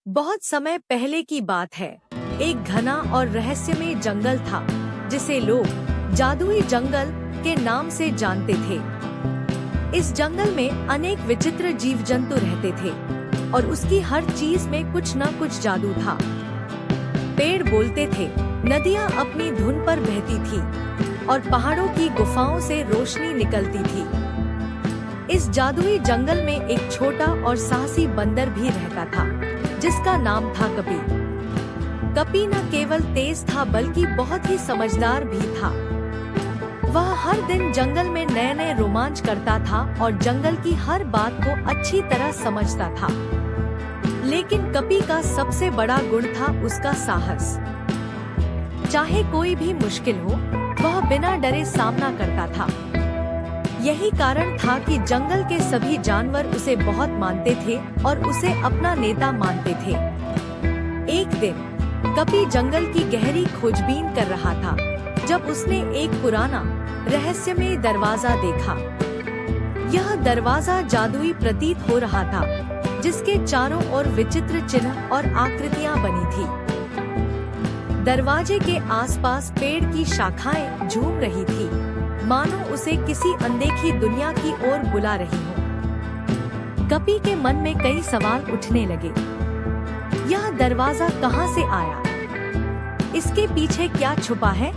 बहुत समय पहले की बात है। एक घना और रहस्यमय जंगल था जिसे लोग जादुई जंगल के नाम से जानते थे। इस जंगल में अनेक विचित्र जीव जंतु रहते थे और उसकी हर चीज में कुछ न कुछ जादू था। पेड़ बोलते थे, नदियाँ अपनी धुन पर बहती थी और पहाड़ों की गुफाओं से रोशनी निकलती थी। इस जादुई जंगल में एक छोटा और साहसी बंदर भी रहता था जिसका नाम था कपी। कपी न केवल तेज था बल्कि बहुत ही समझदार भी था। वह हर दिन जंगल में नए नए रोमांच करता था और जंगल की हर बात को अच्छी तरह समझता था। लेकिन कपी का सबसे बड़ा गुण था उसका साहस। चाहे कोई भी मुश्किल हो, वह बिना डरे सामना करता था। यही कारण था कि जंगल के सभी जानवर उसे बहुत मानते थे और उसे अपना नेता मानते थे। एक दिन कपी जंगल की गहरी खोजबीन कर रहा था जब उसने एक पुराना रहस्यमय दरवाजा देखा। यह दरवाजा जादुई प्रतीत हो रहा था जिसके चारों ओर विचित्र चिन्ह और आकृतियां बनी थी। दरवाजे के आसपास पेड़ की शाखाएं झूम रही थी, मानो उसे किसी अनदेखी दुनिया की ओर बुला रही हो। कपी के मन में कई सवाल उठने लगे। यह दरवाजा कहां से आया? इसके पीछे क्या छुपा है?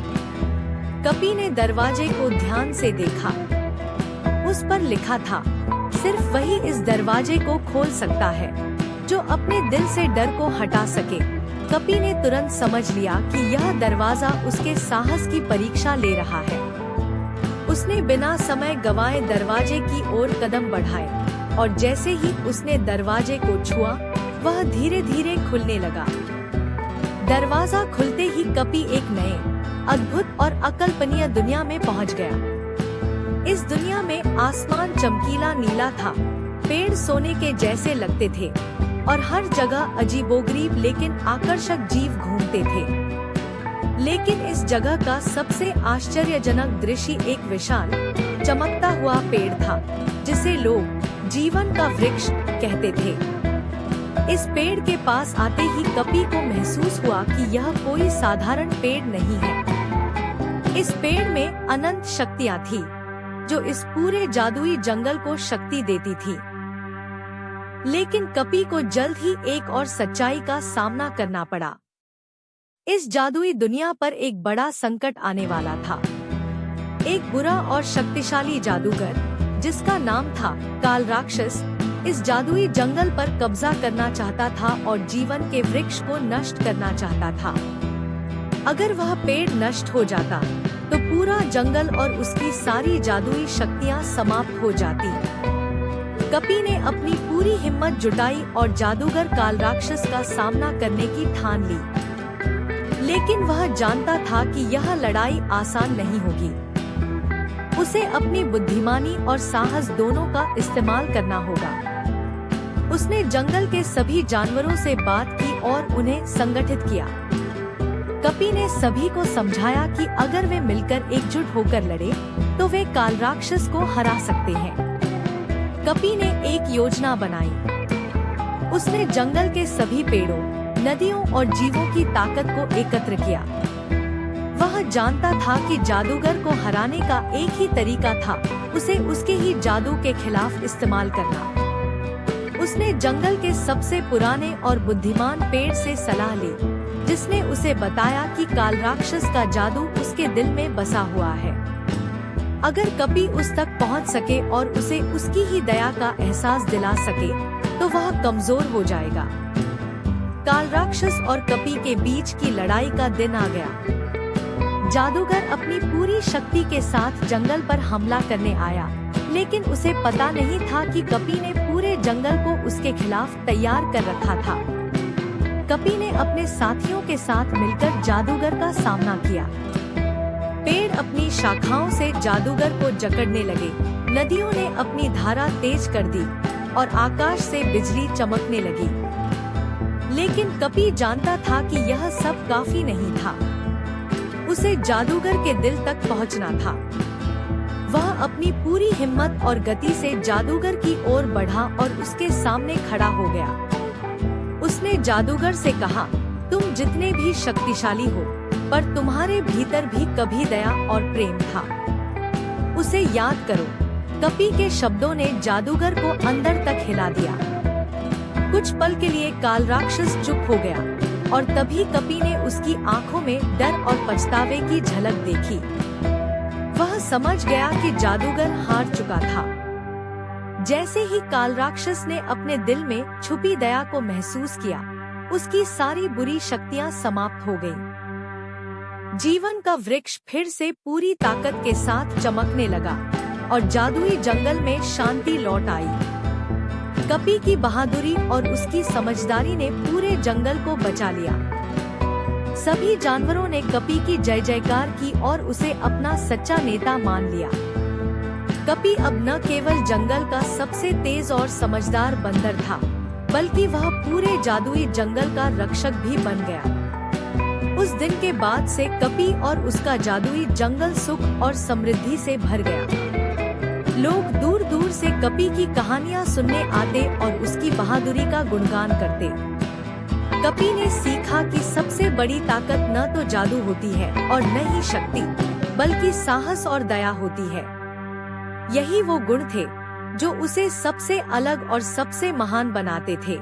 कपी ने दरवाजे को ध्यान से देखा। उस पर लिखा था, सिर्फ वही इस दरवाजे को खोल सकता है जो अपने दिल से डर को हटा सके। कपी ने तुरंत समझ लिया कि यह दरवाजा उसके साहस की परीक्षा ले रहा है। उसने बिना समय गंवाए दरवाजे की ओर कदम बढ़ाए और जैसे ही उसने दरवाजे को छुआ, वह धीरे धीरे खुलने लगा। दरवाजा खुलते ही कपी एक नए, अद्भुत और अकल्पनीय दुनिया में पहुंच गया। इस दुनिया में आसमान चमकीला नीला था, पेड़ सोने के जैसे लगते थे और हर जगह अजीबोगरीब लेकिन आकर्षक जीव घूमते थे। लेकिन इस जगह का सबसे आश्चर्यजनक दृश्य एक विशाल चमकता हुआ पेड़ था जिसे लोग जीवन का वृक्ष कहते थे। इस पेड़ के पास आते ही कपी को महसूस हुआ कि यह कोई साधारण पेड़ नहीं है। इस पेड़ में अनंत शक्तियाँ थी जो इस पूरे जादुई जंगल को शक्ति देती थी। लेकिन कपी को जल्द ही एक और सच्चाई का सामना करना पड़ा। इस जादुई दुनिया पर एक बड़ा संकट आने वाला था। एक बुरा और शक्तिशाली जादूगर जिसका नाम था काल राक्षस इस जादुई जंगल पर कब्जा करना चाहता था और जीवन के वृक्ष को नष्ट करना चाहता था। अगर वह पेड़ नष्ट हो जाता तो पूरा जंगल और उसकी सारी जादुई शक्तियां समाप्त हो जाती। कपी ने अपनी पूरी हिम्मत जुटाई और जादूगर काल राक्षस का सामना करने की ठान ली। लेकिन वह जानता था कि यह लड़ाई आसान नहीं होगी। उसे अपनी बुद्धिमानी और साहस दोनों का इस्तेमाल करना होगा। उसने जंगल के सभी जानवरों से बात की और उन्हें संगठित किया। कपी ने सभी को समझाया कि अगर वे मिलकर एकजुट होकर लड़े तो वे काल राक्षस को हरा सकते हैं। कपी ने एक योजना बनाई। उसने जंगल के सभी पेड़ों, नदियों और जीवों की ताकत को एकत्र किया। वह जानता था कि जादूगर को हराने का एक ही तरीका था, उसे उसके ही जादू के खिलाफ इस्तेमाल करना। उसने जंगल के सबसे पुराने और बुद्धिमान पेड़ से सलाह ली, जिसने उसे बताया कि काल राक्षस का जादू उसके दिल में बसा हुआ है। अगर कपी उस तक पहुंच सके और उसे उसकी ही दया का एहसास दिला सके तो वह कमजोर हो जाएगा। काल राक्षस और कपी के बीच की लड़ाई का दिन आ गया। जादूगर अपनी पूरी शक्ति के साथ जंगल पर हमला करने आया, लेकिन उसे पता नहीं था कि कपी ने पूरे जंगल को उसके खिलाफ तैयार कर रखा था। कपी ने अपने साथियों के साथ मिलकर जादूगर का सामना किया। पेड़ अपनी शाखाओं से जादूगर को जकड़ने लगे, नदियों ने अपनी धारा तेज कर दी और आकाश से बिजली चमकने लगी। लेकिन कपी जानता था कि यह सब काफी नहीं था। उसे जादूगर के दिल तक पहुंचना था। वह अपनी पूरी हिम्मत और गति से जादूगर की ओर बढ़ा और उसके सामने खड़ा हो गया। उसने जादूगर से कहा, तुम जितने भी शक्तिशाली हो, पर तुम्हारे भीतर भी कभी दया और प्रेम था। उसे याद करो। कपी के शब्दों ने जादूगर को अंदर तक हिला दिया। कुछ पल के लिए काल राक्षस चुप हो गया और तभी कपी ने उसकी आंखों में डर और पछतावे की झलक देखी। वह समझ गया कि जादूगर हार चुका था। जैसे ही काल राक्षस ने अपने दिल में छुपी दया को महसूस किया, उसकी सारी बुरी शक्तियां समाप्त हो गईं। जीवन का वृक्ष फिर से पूरी ताकत के साथ चमकने लगा और जादुई जंगल में शांति लौट आई। कपी की बहादुरी और उसकी समझदारी ने पूरे जंगल को बचा लिया। सभी जानवरों ने कपी की जय जयकार की और उसे अपना सच्चा नेता मान लिया। कपी अब न केवल जंगल का सबसे तेज और समझदार बंदर था, बल्कि वह पूरे जादुई जंगल का रक्षक भी बन गया। उस दिन के बाद से कपी और उसका जादुई जंगल सुख और समृद्धि से भर गया। लोग दूर दूर से कपी की कहानियां सुनने आते और उसकी बहादुरी का गुणगान करते। कपी ने सीखा कि सबसे बड़ी ताकत न तो जादू होती है और न ही शक्ति, बल्कि साहस और दया होती है। यही वो गुण थे जो उसे सबसे अलग और सबसे महान बनाते थे।